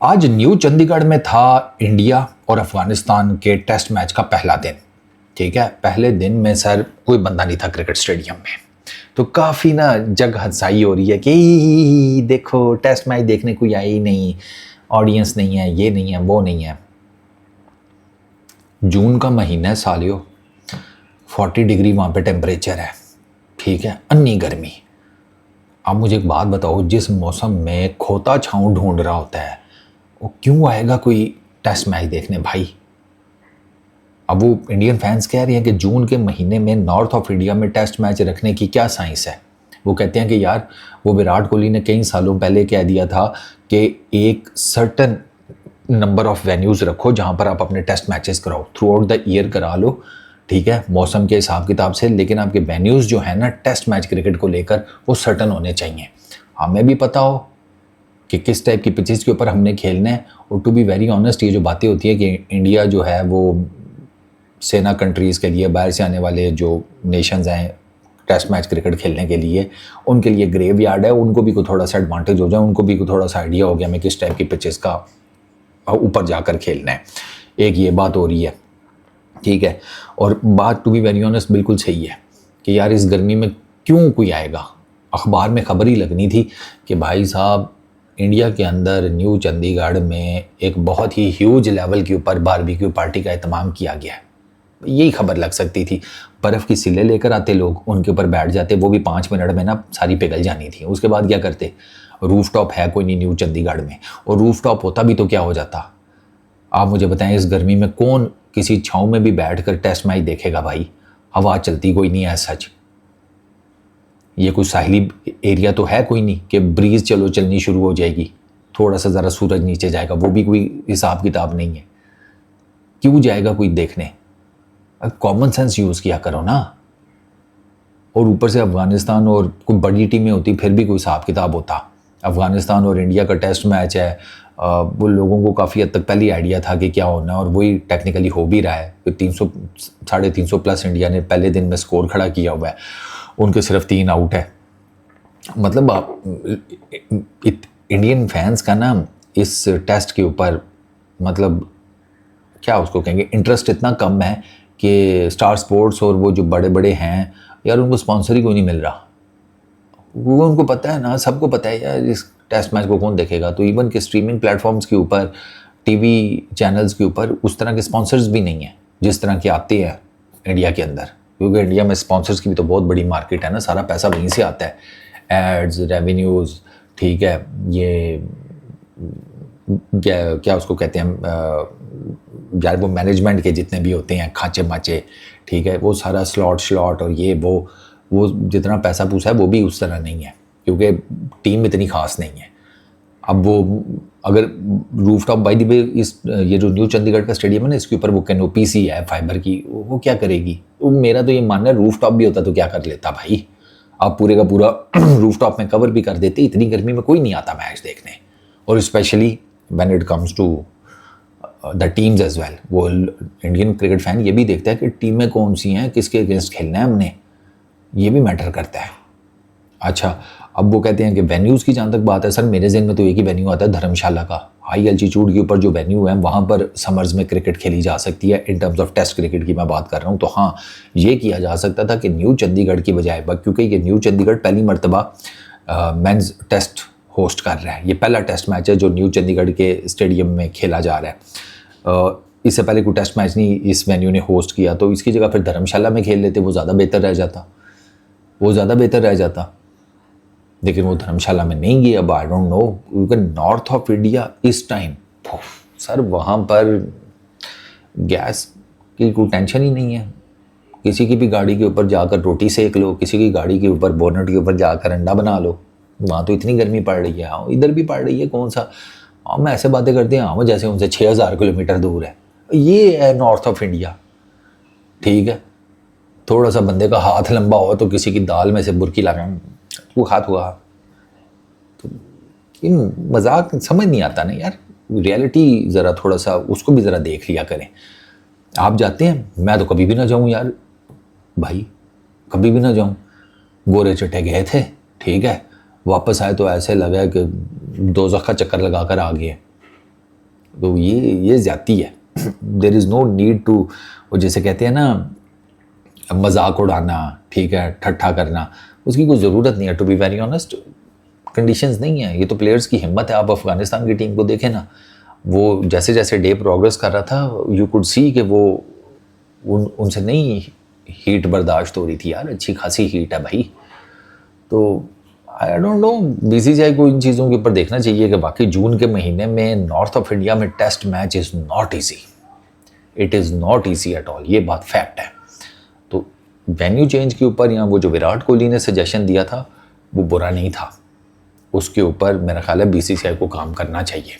आज न्यू चंडीगढ़ में था इंडिया और अफगानिस्तान के टेस्ट मैच का पहला दिन। ठीक है, पहले दिन में सर कोई बंदा नहीं था क्रिकेट स्टेडियम में, तो काफ़ी ना जग हंसाई हो रही है कि देखो टेस्ट मैच देखने कोई आया ही नहीं, ऑडियंस नहीं है, ये नहीं है, वो नहीं है। जून का महीना है सालियो, 40 डिग्री वहाँ पे टेम्परेचर है। ठीक है, अन्नी गर्मी। अब मुझे एक बात बताओ, जिस मौसम में खोता छाँव ढूंढ रहा होता है वो क्यों आएगा कोई टेस्ट मैच देखने भाई। अब वो इंडियन फैंस कह रहे हैं कि जून के महीने में नॉर्थ ऑफ इंडिया में टेस्ट मैच रखने की क्या साइंस है। वो कहते हैं कि यार वो विराट कोहली ने कई सालों पहले कह दिया था कि एक सर्टन नंबर ऑफ वेन्यूज़ रखो जहाँ पर आप अपने टेस्ट मैचेस कराओ, थ्रू आउट द ईयर करा लो। ठीक है, मौसम के हिसाब किताब से, लेकिन आपके वेन्यूज़ जो है ना टेस्ट मैच क्रिकेट को लेकर वो सर्टन होने चाहिए। हमें भी पता हो कि किस टाइप की पिचेस के ऊपर हमने खेलना है। और टू बी वेरी ऑनेस्ट, ये जो बातें होती है कि इंडिया जो है वो सेना कंट्रीज़ के लिए, बाहर से आने वाले जो नेशंस हैं टेस्ट मैच क्रिकेट खेलने के लिए, उनके लिए ग्रेव यार्ड है, उनको भी कोई थोड़ा सा एडवांटेज हो जाए, उनको भी कोई थोड़ा सा आइडिया हो गया हमें किस टाइप की पिचेस का ऊपर जाकर खेलना है। एक ये बात हो रही है। ठीक है, और बात टू बी वेरी ऑनेस्ट बिल्कुल सही है कि यार इस गर्मी में क्यों कोई आएगा। अखबार में खबर ही लगनी थी कि भाई साहब इंडिया के अंदर न्यू चंडीगढ़ में एक बहुत ही ह्यूज लेवल के ऊपर बारबेक्यू पार्टी का एहतमाम किया गया है। यही खबर लग सकती थी। बर्फ़ की सिले लेकर आते लोग, उनके ऊपर बैठ जाते, वो भी 5 मिनट में ना सारी पिघल जानी थी। उसके बाद क्या करते, रूफ टॉप है कोई नहीं न्यू चंडीगढ़ में, और रूफ टॉप होता भी तो क्या हो जाता। आप मुझे बताएं इस गर्मी में कौन किसी छाँव में भी बैठ कर टेस्ट मैच देखेगा भाई। हवा चलती कोई नहीं है सच। ये कोई साहिली एरिया तो है कोई नहीं कि ब्रीज चलो चलनी शुरू हो जाएगी, थोड़ा सा ज़रा सूरज नीचे जाएगा, वो भी कोई हिसाब किताब नहीं है। क्यों जाएगा कोई देखने। कॉमन सेंस यूज़ किया करो ना। और ऊपर से अफ़गानिस्तान और कोई बड़ी टीमें होती फिर भी कोई हिसाब किताब होता। अफ़गानिस्तान और इंडिया का टेस्ट मैच है, वो लोगों को काफ़ी हद तक पहले आइडिया था कि क्या होना है, और वही टेक्निकली हो भी रहा है। 300 350 प्लस इंडिया ने पहले दिन में स्कोर खड़ा किया हुआ है, उनके सिर्फ 3 आउट है। मतलब इंडियन फैंस का ना इस टेस्ट के ऊपर मतलब क्या उसको कहेंगे, इंटरेस्ट इतना कम है कि स्टार स्पोर्ट्स और वो जो बड़े बड़े हैं यार उनको स्पॉन्सर ही कोई नहीं मिल रहा। वो उनको पता है ना, सबको पता है यार इस टेस्ट मैच को कौन देखेगा। तो इवन के स्ट्रीमिंग प्लेटफॉर्म्स के ऊपर, टीवी चैनल्स के ऊपर उस तरह के स्पॉन्सर्स भी नहीं हैं जिस तरह के आते हैं इंडिया के अंदर, क्योंकि इंडिया में स्पॉन्सर्स की भी तो बहुत बड़ी मार्केट है ना, सारा पैसा वहीं से आता है, एड्स, रेवेन्यूज़। ठीक है, ये क्या क्या उसको कहते हैं यार, वो मैनेजमेंट के जितने भी होते हैं खांचे माचे, ठीक है, वो सारा स्लॉट और ये वो जितना पैसा पूसा है वो भी उस तरह नहीं है, क्योंकि टीम इतनी खास नहीं है। अब वो अगर roof top by the way इस ये जो न्यू चंडीगढ़ का स्टेडियम है ना, इसके ऊपर वो कैनोपी सी है फाइबर की, वो क्या करेगी। वो मेरा तो ये मानना है रूफ टॉप भी होता तो क्या कर लेता भाई। आप पूरे का पूरा रूफ टॉप में कवर भी कर देते। इतनी गर्मी में कोई नहीं आता मैच देखने, और specially when it comes to the teams as well. वो इंडियन क्रिकेट फैन ये भी देखता है कि टीमें कौन सी हैं, किसके अगेंस्ट खेलना है हमने, ये भी मैटर करता है। अच्छा, अब वो कहते हैं कि वेन्यूज़ की जहाँ तक बात है, सर मेरे ज़हन में तो एक ही वेन्यू आता है धर्मशाला का। हाई एल्टीट्यूड के ऊपर जो वेन्यू है वहाँ पर समर्स में क्रिकेट खेली जा सकती है। In terms of test cricket की मैं बात कर रहा हूँ, तो हाँ ये किया जा सकता था कि न्यू चंडीगढ़ की बजाय, क्योंकि ये न्यू चंडीगढ़ पहली मरतबा मेंस टेस्ट होस्ट कर रहा है। ये पहला टेस्ट मैच है जो न्यू चंडीगढ़ के स्टेडियम में खेला जा रहा है। इससे पहले कोई टेस्ट मैच नहीं इस वेन्यू ने होस्ट किया, तो इसकी जगह फिर धर्मशाला में खेल लेते, वो ज़्यादा बेहतर रह जाता। लेकिन वो धर्मशाला में नहीं गए। अब आई डोंट नो, क्योंकि नॉर्थ ऑफ इंडिया इस टाइम सर वहाँ पर गैस की कोई टेंशन ही नहीं है। किसी की भी गाड़ी के ऊपर जाकर रोटी सेक लो, किसी की गाड़ी के ऊपर बोनट के ऊपर जाकर अंडा बना लो। वहाँ तो इतनी गर्मी पड़ रही है, हाँ इधर भी पड़ रही है, कौन सा हम ऐसे बातें करते हैं हाँ जैसे उनसे 6000 किलोमीटर दूर है। ये है नॉर्थ ऑफ इंडिया। ठीक है, थोड़ा सा बंदे का हाथ लंबा हो तो किसी की दाल में से बुरकी लगा वो हाथ हुआ, तो ये मजाक समझ नहीं आता ना यार। रियलिटी ज़रा थोड़ा सा उसको भी ज़रा देख लिया करें। आप जाते हैं, मैं तो कभी भी ना जाऊँ यार भाई, कभी भी ना जाऊँ। गोरे चट्टे गए थे, ठीक है, वापस आए तो ऐसे लगा कि दोज़ख का चक्कर लगा कर आ गए। तो ये ज़्यादती है। There is no need to, वो जैसे कहते हैं ना मजाक उड़ाना, ठीक है, ठट्ठा करना, उसकी कोई ज़रूरत नहीं है। To be very honest, conditions नहीं है। ये तो प्लेयर्स की हिम्मत है। आप अफ़गानिस्तान की टीम को देखें ना, वो जैसे जैसे डे प्रोग्रेस कर रहा था, यू कुड सी कि वो उनसे नहीं हीट बर्दाश्त हो रही थी यार, अच्छी खासी हीट है भाई। तो आई डोंट नो, बीसीसीआई को इन चीज़ों के ऊपर देखना चाहिए कि बाकी जून के महीने में नॉर्थ ऑफ इंडिया में test match is not easy, it is not easy at all, ये बात फैक्ट है। तो वेन्यू चेंज के ऊपर या वो जो विराट कोहली ने सजेशन दिया था वो बुरा नहीं था, उसके ऊपर मेरा ख्याल है बीसीसीआई को काम करना चाहिए।